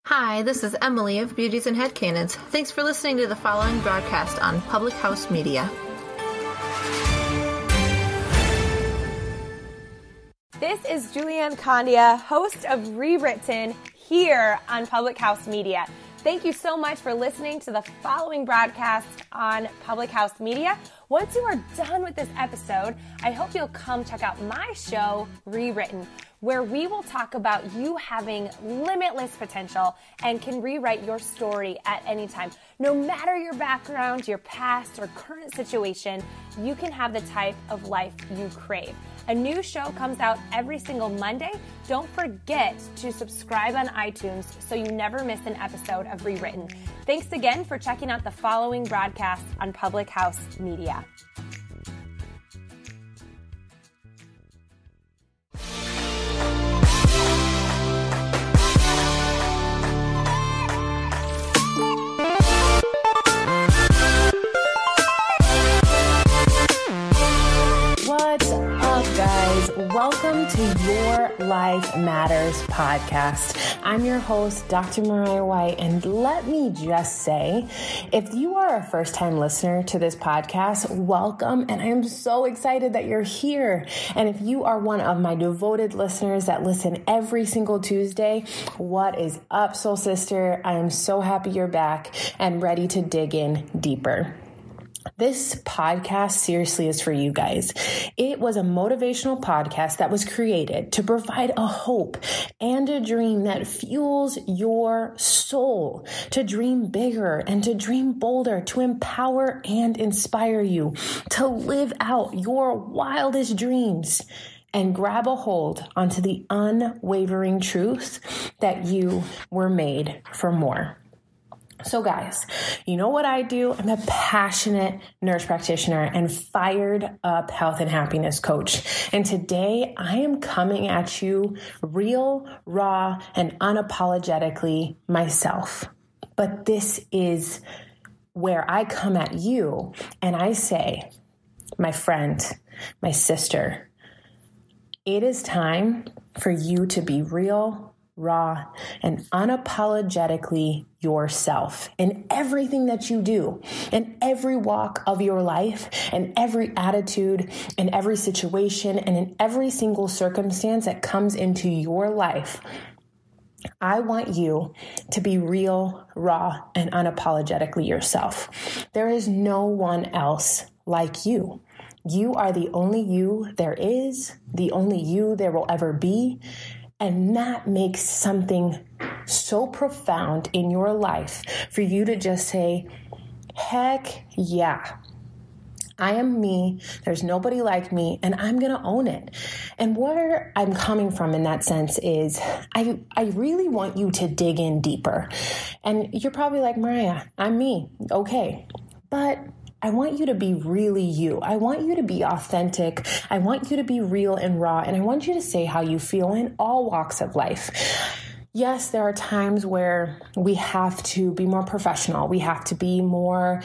Hi, this is Emily of Beauties and Headcanons. Thanks for listening to the following broadcast on Public House Media. This is Julianne Condia, host of Rewritten, here on Public House Media. Thank you so much for listening to the following broadcast on Public House Media. Once you are done with this episode, I hope you'll come check out my show, Rewritten, where we will talk about you having limitless potential and can rewrite your story at any time. No matter your background, your past, or current situation, you can have the type of life you crave. A new show comes out every single Monday. Don't forget to subscribe on iTunes so you never miss an episode of Rewritten. Thanks again for checking out the following broadcast on Public House Media. What's up, guys? Welcome to Your Life Matters podcast. I'm your host, Dr. Mariah White, and let me just say, if you are a first-time listener to this podcast, welcome, and I am so excited that you're here. And if you are one of my devoted listeners that listen every single Tuesday, what is up, soul sister? I am so happy you're back and ready to dig in deeper. This podcast seriously is for you guys. It was a motivational podcast that was created to provide a hope and a dream that fuels your soul to dream bigger and to dream bolder, to empower and inspire you to live out your wildest dreams and grab a hold onto the unwavering truth that you were made for more. So guys, you know what I do? I'm a passionate nurse practitioner and fired up health and happiness coach. And today I am coming at you real, raw, and unapologetically myself. But this is where I come at you and I say, my friend, my sister, it is time for you to be real, raw, and unapologetically yourself in everything that you do, in every walk of your life, in every attitude, in every situation, and in every single circumstance that comes into your life. I want you to be real, raw, and unapologetically yourself. There is no one else like you. You are the only you there is, the only you there will ever be. And that makes something so profound in your life for you to just say, heck yeah, I am me. There's nobody like me, and I'm going to own it. And where I'm coming from in that sense is I really want you to dig in deeper. And you're probably like, Mariah, I'm me. Okay. But I want you to be really you. I want you to be authentic. I want you to be real and raw. And I want you to say how you feel in all walks of life. Yes, there are times where we have to be more professional. We have to be more,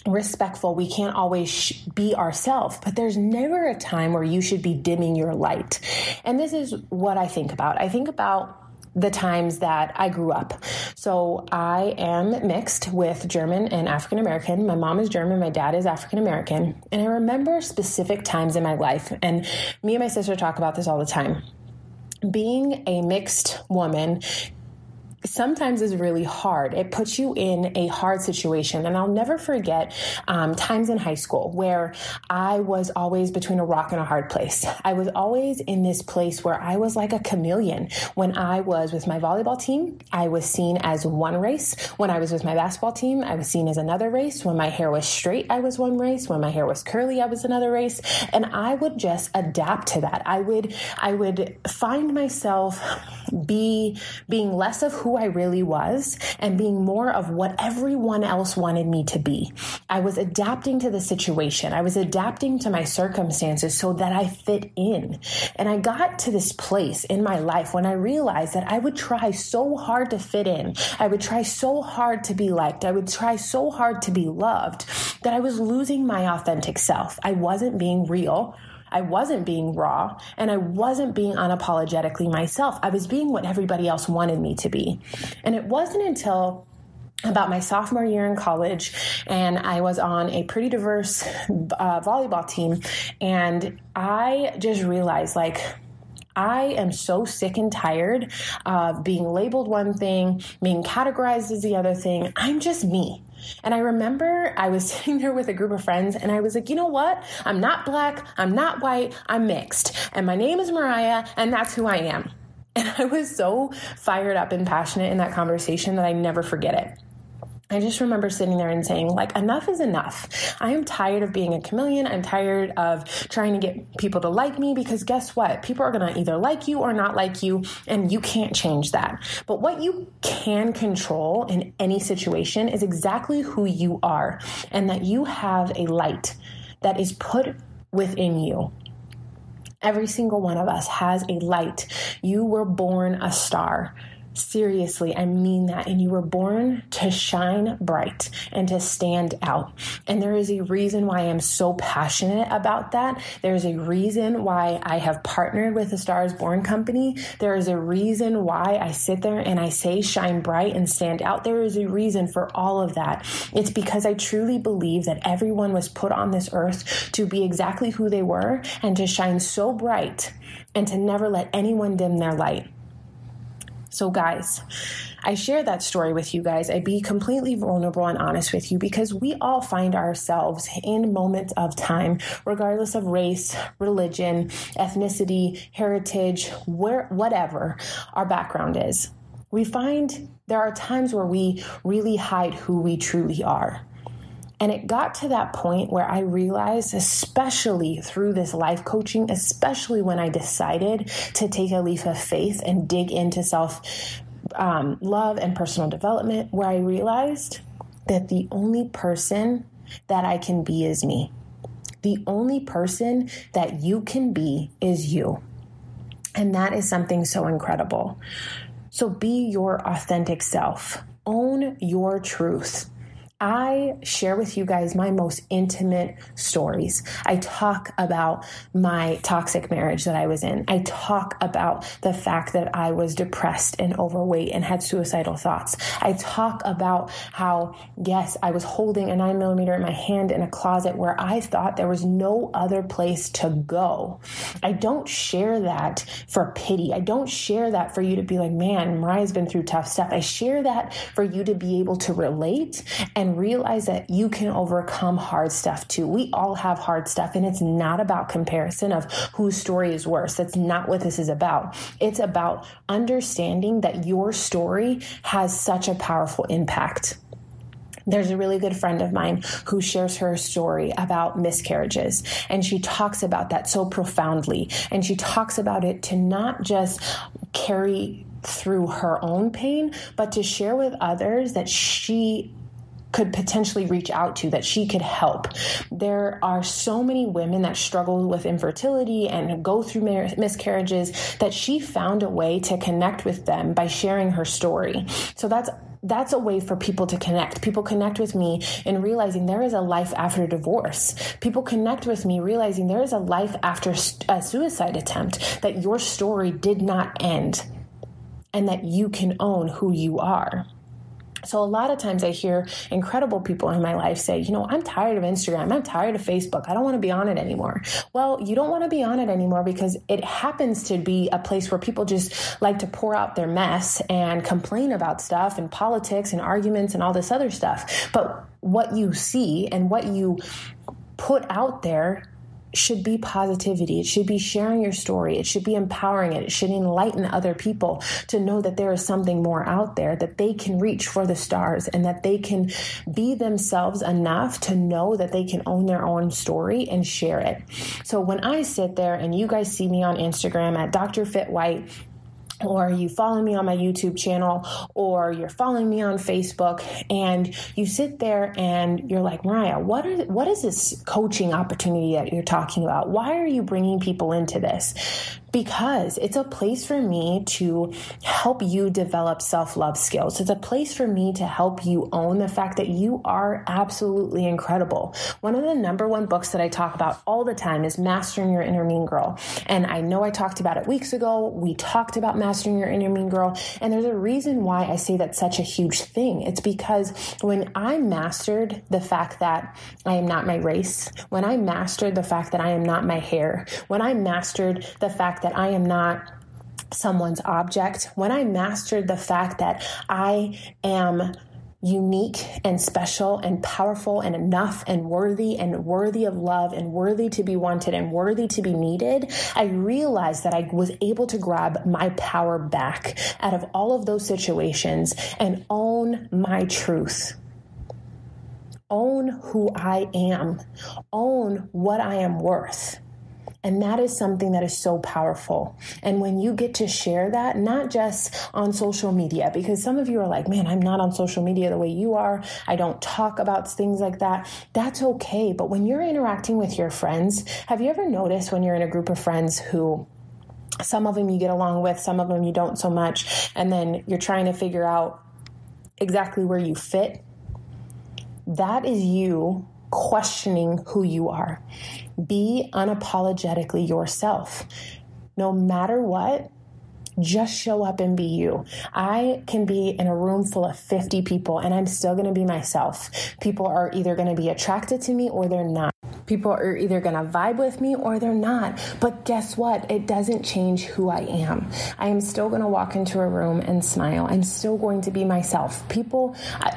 respectful. We can't always be ourselves, but there's never a time where you should be dimming your light. And this is what I think about. I think about the times that I grew up. So I am mixed with German and African American. My mom is German, my dad is African American. And I remember specific times in my life, and me and my sister talk about this all the time. Being a mixed woman sometimes is really hard. It puts you in a hard situation. And I'll never forget times in high school where I was always between a rock and a hard place. I was always in this place where I was like a chameleon. When I was with my volleyball team, I was seen as one race. When I was with my basketball team, I was seen as another race. When my hair was straight, I was one race. When my hair was curly, I was another race. And I would just adapt to that. I would find myself being less of who I really was and being more of what everyone else wanted me to be. I was adapting to the situation. I was adapting to my circumstances so that I fit in. And I got to this place in my life when I realized that I would try so hard to fit in. I would try so hard to be liked. I would try so hard to be loved that I was losing my authentic self. I wasn't being real. I wasn't being raw, and I wasn't being unapologetically myself. I was being what everybody else wanted me to be. And it wasn't until about my sophomore year in college, and I was on a pretty diverse volleyball team, and I just realized, like, I am so sick and tired of being labeled one thing, being categorized as the other thing. I'm just me. And I remember I was sitting there with a group of friends, and I was like, you know what? I'm not black, I'm not white, I'm mixed. And my name is Mariah, and that's who I am. And I was so fired up and passionate in that conversation that I never forget it. I just remember sitting there and saying, like, enough is enough. I am tired of being a chameleon. I'm tired of trying to get people to like me, because guess what? People are going to either like you or not like you, and you can't change that. But what you can control in any situation is exactly who you are, and that you have a light that is put within you. Every single one of us has a light. You were born a star. Seriously, I mean that. And you were born to shine bright and to stand out. And there is a reason why I'm so passionate about that. There's a reason why I have partnered with the Stars Born Company. There is a reason why I sit there and I say shine bright and stand out. There is a reason for all of that. It's because I truly believe that everyone was put on this earth to be exactly who they were and to shine so bright and to never let anyone dim their light. So guys, I share that story with you guys. I be completely vulnerable and honest with you, because we all find ourselves in moments of time, regardless of race, religion, ethnicity, heritage, whatever our background is. We find there are times where we really hide who we truly are. And it got to that point where I realized, especially through this life coaching, especially when I decided to take a leap of faith and dig into self-love and personal development, where I realized that the only person that I can be is me. The only person that you can be is you. And that is something so incredible. So be your authentic self. Own your truth. I share with you guys my most intimate stories. I talk about my toxic marriage that I was in. I talk about the fact that I was depressed and overweight and had suicidal thoughts. I talk about how, yes, I was holding a 9mm in my hand in a closet where I thought there was no other place to go. I don't share that for pity. I don't share that for you to be like, man, Mariah's been through tough stuff. I share that for you to be able to relate and realize that you can overcome hard stuff too. We all have hard stuff, and it's not about comparison of whose story is worse. That's not what this is about. It's about understanding that your story has such a powerful impact. There's a really good friend of mine who shares her story about miscarriages, and she talks about that so profoundly. And she talks about it to not just carry through her own pain, but to share with others that she could potentially reach out to, that she could help. There are so many women that struggle with infertility and go through miscarriages that she found a way to connect with them by sharing her story. So that's a way for people to connect. People connect with me in realizing there is a life after divorce. People connect with me realizing there is a life after a suicide attempt, that your story did not end and that you can own who you are. So a lot of times I hear incredible people in my life say, you know, I'm tired of Instagram. I'm tired of Facebook. I don't want to be on it anymore. Well, you don't want to be on it anymore because it happens to be a place where people just like to pour out their mess and complain about stuff and politics and arguments and all this other stuff. But what you see and what you put out there should be positivity. It should be sharing your story. It should be empowering it. It should enlighten other people to know that there is something more out there, that they can reach for the stars and that they can be themselves enough to know that they can own their own story and share it. So when I sit there and you guys see me on Instagram at Dr. Fit White, or you follow me on my YouTube channel, or you're following me on Facebook, and you sit there and you're like, Mariah, what is this coaching opportunity that you're talking about? Why are you bringing people into this? because it's a place for me to help you develop self-love skills. It's a place for me to help you own the fact that you are absolutely incredible. One of the number one books that I talk about all the time is Mastering Your Inner Mean Girl. And I know I talked about it weeks ago. We talked about Mastering Your Inner Mean Girl. And there's a reason why I say that's such a huge thing. It's because when I mastered the fact that I am not my race, when I mastered the fact that I am not my hair, when I mastered the fact that I am not someone's object, when I mastered the fact that I am unique and special and powerful and enough and worthy of love and worthy to be wanted and worthy to be needed, I realized that I was able to grab my power back out of all of those situations and own my truth. Own who I am. Own what I am worth. And that is something that is so powerful. And when you get to share that, not just on social media, because some of you are like, man, I'm not on social media the way you are. I don't talk about things like that. That's okay. But when you're interacting with your friends, have you ever noticed when you're in a group of friends who some of them you get along with, some of them you don't so much, and then you're trying to figure out exactly where you fit? That is you questioning who you are. Be unapologetically yourself. No matter what, just show up and be you. I can be in a room full of 50 people and I'm still going to be myself. People are either going to be attracted to me or they're not. People are either going to vibe with me or they're not. But guess what? It doesn't change who I am. I am still going to walk into a room and smile. I'm still going to be myself.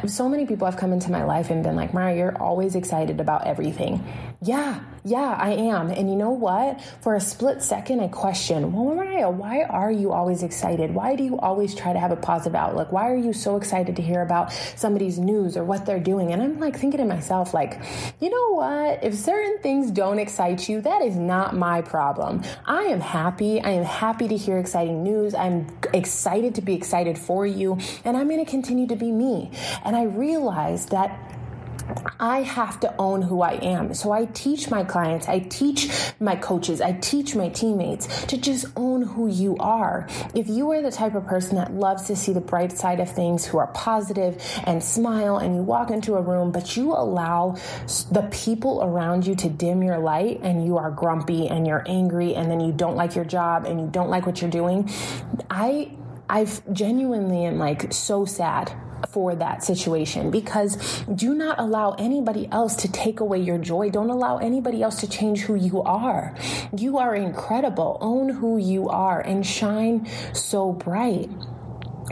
So many people have come into my life and been like, Mariah, you're always excited about everything. Yeah, I am. And you know what? For a split second, I question, well, Mariah, why are you always excited? Why do you always try to have a positive outlook? Why are you so excited to hear about somebody's news or what they're doing? And I'm like thinking to myself, like, you know what? If certain things don't excite you, that is not my problem. I am happy. I am happy to hear exciting news. I'm excited to be excited for you. And I'm going to continue to be me. And I realized that I have to own who I am. So I teach my clients, I teach my coaches, I teach my teammates to just own who you are. If you are the type of person that loves to see the bright side of things, who are positive and smile, and you walk into a room, but you allow the people around you to dim your light and you are grumpy and you're angry and then you don't like your job and you don't like what you're doing, I genuinely am like so sad for that situation, because do not allow anybody else to take away your joy. Don't allow anybody else to change who you are. You are incredible. Own who you are and shine so bright.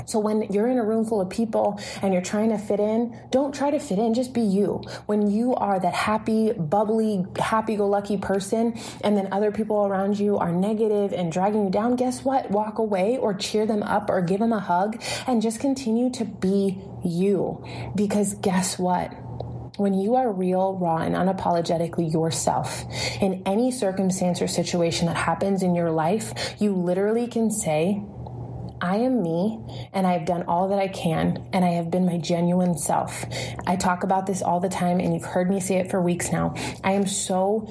So when you're in a room full of people and you're trying to fit in, don't try to fit in, just be you. When you are that happy, bubbly, happy-go-lucky person and then other people around you are negative and dragging you down, guess what? Walk away or cheer them up or give them a hug and just continue to be you. Because guess what? When you are real, raw, and unapologetically yourself in any circumstance or situation that happens in your life, you literally can say, I am me, and I have done all that I can, and I have been my genuine self. I talk about this all the time, and you've heard me say it for weeks now. I am so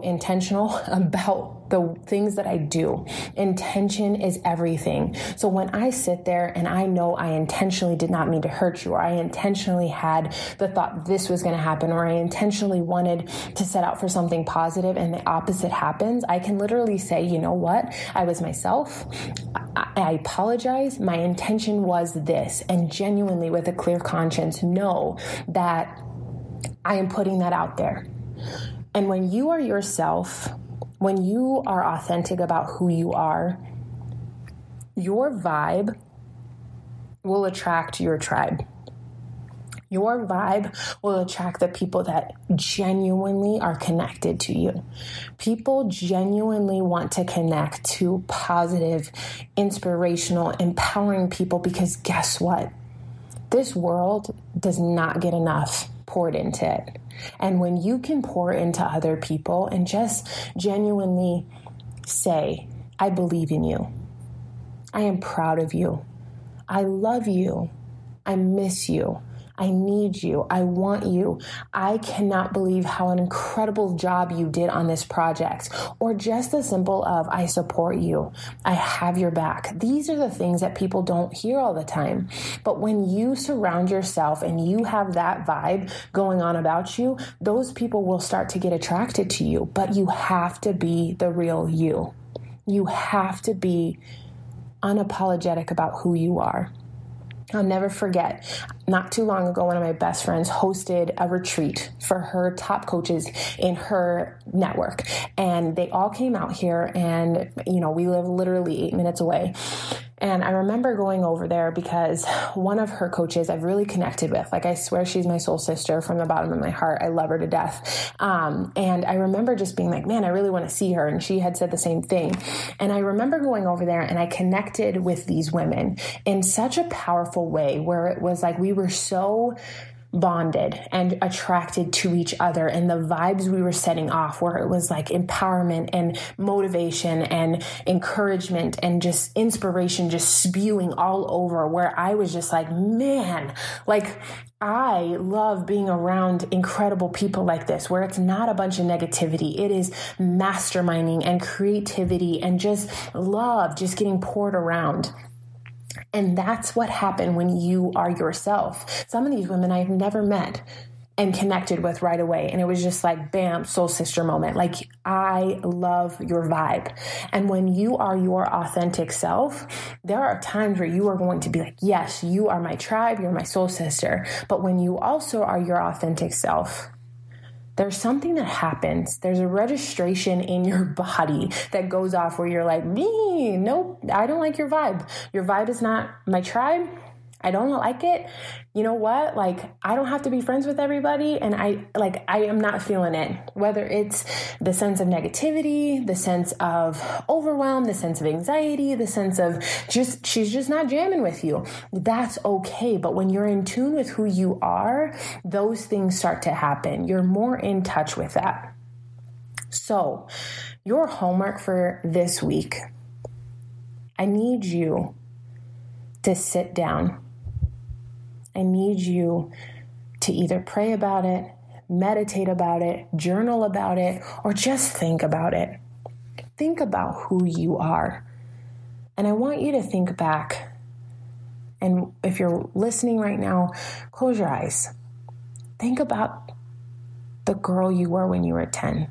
intentional about the things that I do. Intention is everything. So when I sit there and I know I intentionally did not mean to hurt you, or I intentionally had the thought this was going to happen, or I intentionally wanted to set out for something positive and the opposite happens, I can literally say, you know what? I was myself. I apologize. My intention was this, and genuinely with a clear conscience know that I am putting that out there. And when you are yourself, when you are authentic about who you are, your vibe will attract your tribe. Your vibe will attract the people that genuinely are connected to you. People genuinely want to connect to positive, inspirational, empowering people, because guess what? This world does not get enough poured into it. And when you can pour into other people and just genuinely say, I believe in you. I am proud of you. I love you. I miss you. I need you. I want you. I cannot believe how an incredible job you did on this project. Or just the simple of, I support you. I have your back. These are the things that people don't hear all the time. But when you surround yourself and you have that vibe going on about you, those people will start to get attracted to you. But you have to be the real you. You have to be unapologetic about who you are. I'll never forget, not too long ago, one of my best friends hosted a retreat for her top coaches in her network. And they all came out here and, we live literally 8 minutes away. And I remember going over there because one of her coaches I've really connected with. Like, I swear she's my soul sister from the bottom of my heart. I love her to death. And I remember just being like, man, I really want to see her. And she had said the same thing. And I remember going over there and I connected with these women in such a powerful way where it was like we were so bonded and attracted to each other, and the vibes we were setting off where it was like empowerment and motivation and encouragement and just inspiration just spewing all over, where I was just like, man, like I love being around incredible people like this, where it's not a bunch of negativity. It is masterminding and creativity and just love just getting poured around. And that's what happened when you are yourself. Some of these women I've never met and connected with right away. And it was just like, bam, soul sister moment. Like, I love your vibe. And when you are your authentic self, there are times where you are going to be like, yes, you are my tribe, you're my soul sister. But when you also are your authentic self, there's something that happens. There's a registration in your body that goes off where you're like, nope, I don't like your vibe. Your vibe is not my tribe. I don't like it. You know what? Like, I don't have to be friends with everybody. And I am not feeling it, whether it's the sense of negativity, the sense of overwhelm, the sense of anxiety, the sense of she's just not jamming with you. That's okay. But when you're in tune with who you are, those things start to happen. You're more in touch with that. So your homework for this week, I need you to sit down. I need you to either pray about it, meditate about it, journal about it, or just think about it. Think about who you are. And I want you to think back. And if you're listening right now, close your eyes. Think about the girl you were when you were 10.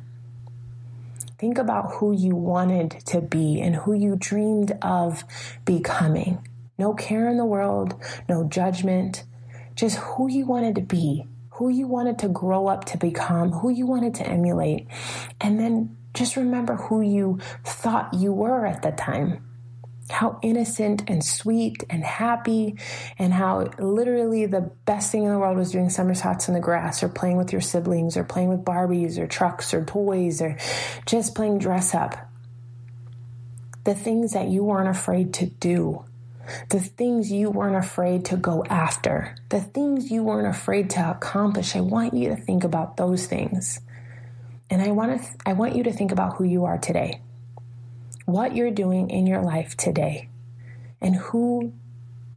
Think about who you wanted to be and who you dreamed of becoming. No care in the world, no judgment, just who you wanted to be, who you wanted to grow up to become, who you wanted to emulate. And then just remember who you thought you were at the time. How innocent and sweet and happy, and how literally the best thing in the world was doing somersaults in the grass, or playing with your siblings, or playing with Barbies or trucks or toys, or just playing dress up. The things that you weren't afraid to do. The things you weren't afraid to go after, the things you weren't afraid to accomplish. I want you to think about those things. And I want you to think about who you are today, what you're doing in your life today, and who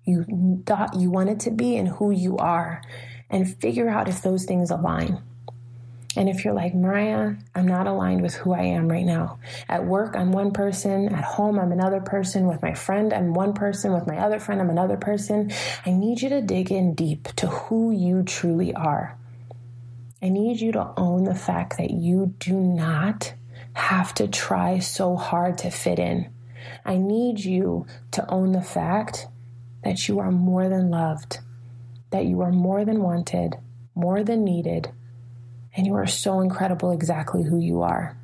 you thought you wanted to be and who you are, and figure out if those things align. And if you're like, Mariah, I'm not aligned with who I am right now. At work, I'm one person. At home, I'm another person. With my friend, I'm one person. With my other friend, I'm another person. I need you to dig in deep to who you truly are. I need you to own the fact that you do not have to try so hard to fit in. I need you to own the fact that you are more than loved, that you are more than wanted, more than needed. And you are so incredible exactly who you are.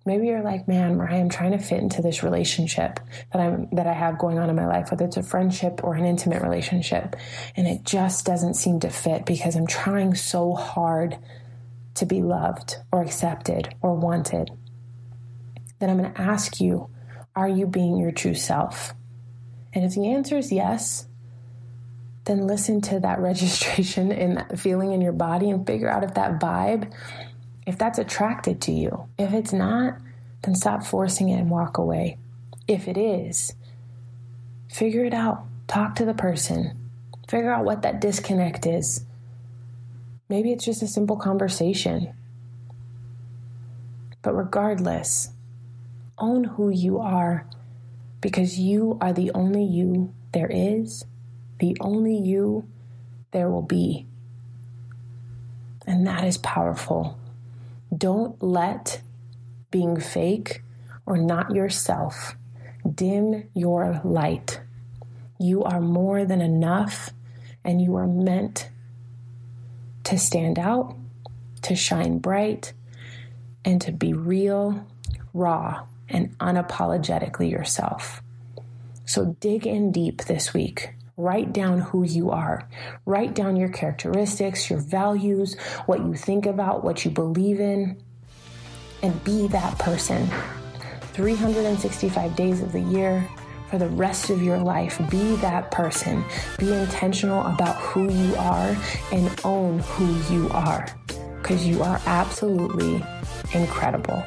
Maybe you're like, man, Mariah, I'm trying to fit into this relationship that I have going on in my life, whether it's a friendship or an intimate relationship. And it just doesn't seem to fit because I'm trying so hard to be loved or accepted or wanted. Then I'm going to ask you, are you being your true self? And if the answer is yes, then listen to that registration and that feeling in your body and figure out if that vibe, if that's attracted to you. If it's not, then stop forcing it and walk away. If it is, figure it out. Talk to the person. Figure out what that disconnect is. Maybe it's just a simple conversation. But regardless, own who you are, because you are the only you there is, the only you there will be. And that is powerful. Don't let being fake or not yourself dim your light. You are more than enough, and you are meant to stand out, to shine bright, and to be real, raw, and unapologetically yourself. So dig in deep this week. Write down who you are. Write down your characteristics, your values, what you think about, what you believe in, and be that person. 365 days of the year, for the rest of your life, be that person. Be intentional about who you are and own who you are, because you are absolutely incredible.